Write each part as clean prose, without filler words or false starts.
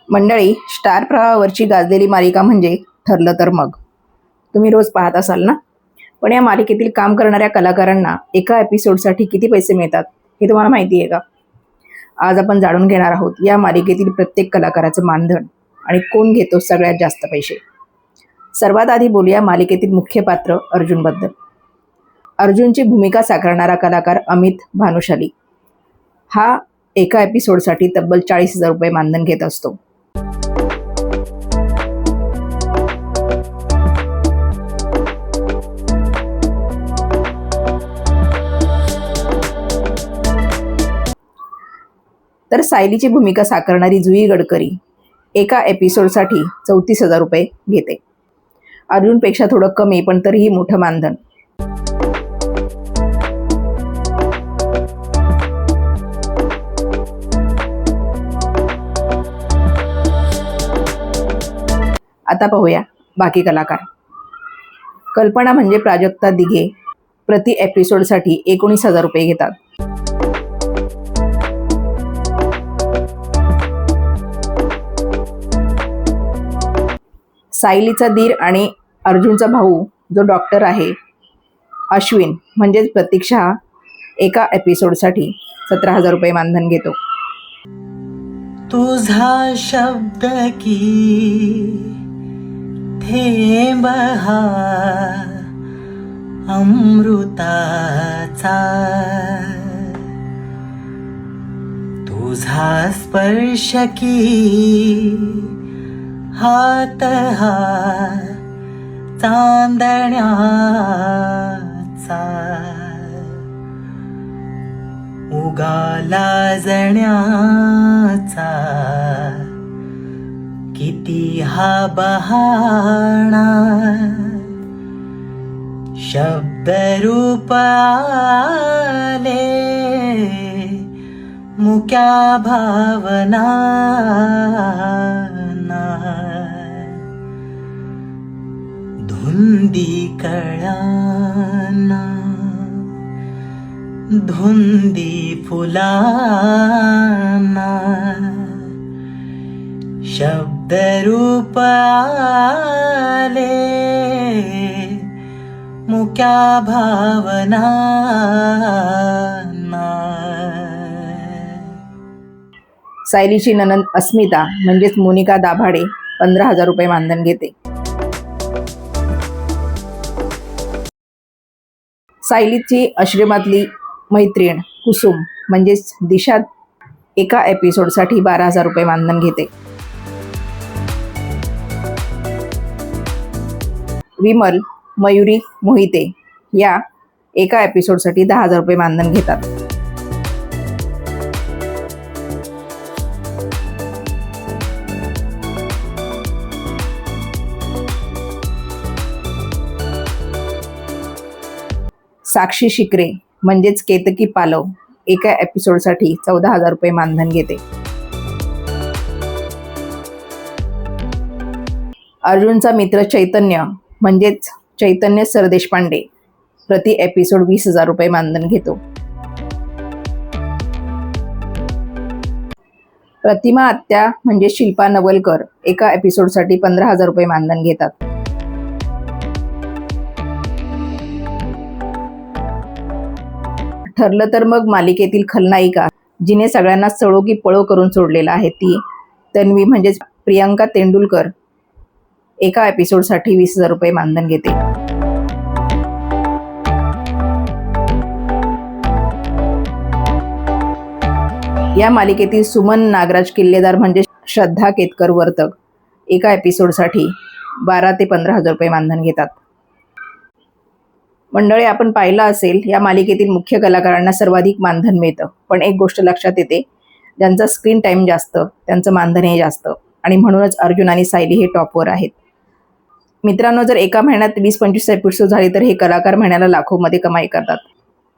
मंडळी, स्टार प्रवाहावरची गाजलेली मालिका म्हणजे ठरलं तर मग. तुम्ही रोज पाहत असाल ना? पण या मालिकेतील काम करणाऱ्या कलाकारांना एका एपिसोडसाठी किती पैसे मिळतात हे तुम्हाला माहिती आहे का? आज आपण जाणून घेणार आहोत या मालिकेतील प्रत्येक कलाकाराचं मानधन आणि कोण घेतो सगळ्यात जास्त पैसे. सर्वात आधी बोलूया मालिकेतील मुख्य पात्र अर्जुनबद्दल. अर्जुनची भूमिका साकारणारा कलाकार अमित भानुशाली हा एका एपिसोडसाठी तब्बल 40,000 रुपये मानधन घेत असतो. तर सायलीची भूमिका साकारणारी जुई गडकरी एका एपिसोडसाठी 34,000 रुपये घेते. अर्जुनपेक्षा थोडं कमी पण तरीही मोठं मानधन. आता पाहूया बाकी कलाकार. कल्पना म्हणजे प्राजक्ता दिघे प्रति एपिसोडसाठी 19,000 रुपये घेतात. सायलीचा दीर आणि अर्जुनचा भाऊ जो डॉक्टर आहे अश्विन म्हणजेच प्रतीक्षा हा एका एपिसोडसाठी 17,000 रुपये मानधन घेतो. तुझा शब्द की थेंब हा अमृताचा, तुझा स्पर्श की हात हा चांदण्याचा, उगाला जण्याचा किती हा बहाणा, शब्द रूप आले मुक्या भावना, धुंदी कळाना धुंदी फुलाना, शब्द रूप आले मुक्या भावना. सायलीची नणंद अस्मिता म्हणजेच मोनिका दाभाडे 15,000 रुपये मानधन घेते. सायलीची आश्रमातली मैत्रीण कुसुम म्हणजेच दिशा एका एपिसोडसाठी 12,000 रुपये मानधन घेते. विमल, मयुरी मोहिते या एका एपिसोडसाठी 10,000 रुपये मानधन घेतात. साक्षी शिकरे म्हणजेच केतकी पालव एका एपिसोडसाठी 14,000 रुपये मानधन घेते. अर्जुनचा मित्र चैतन्य म्हणजेच चैतन्य सरदेशपांडे प्रति एपिसोड 20,000 रुपये मानधन घेतो. प्रतिमा आत्या म्हणजे शिल्पा नवलकर एका एपिसोडसाठी 15,000 रुपये मानधन घेतात. ठरलं तर मग मालिकेतील खलनायिका जिने सगळ्यांना चळो की पळो करून सोडलेला आहे ती तन्वी म्हणजेच प्रियंका तेंडुलकर एका एपिसोडसाठी 20,000 रुपये मानधन घेते. या मालिकेतील सुमन नागराज किल्लेदार म्हणजे श्रद्धा केतकर वर्तक एका एपिसोडसाठी 12,000 ते 15,000 रुपये मानधन घेतात. मंडळी, आपण पाहिलं असेल या मालिकेतील मुख्य कलाकारांना सर्वाधिक मानधन मिळतं. पण एक गोष्ट लक्षात येते, ज्यांचा स्क्रीन टाइम जास्त त्यांचं मानधनही जास्त आणि म्हणूनच अर्जुन आणि सायली हे टॉपवर आहेत. मित्रांनो, जर एका महिन्यात 20-25 एपिसोड झाले तर हे कलाकार महिन्याला लाखोमध्ये कमाई करतात.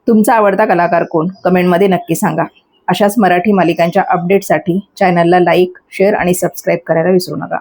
तुमचा आवडता कलाकार कोण कमेंटमध्ये नक्की सांगा. अशाच मराठी मालिकांच्या अपडेटसाठी चॅनलला लाईक, शेअर आणि सबस्क्राईब करायला विसरू नका.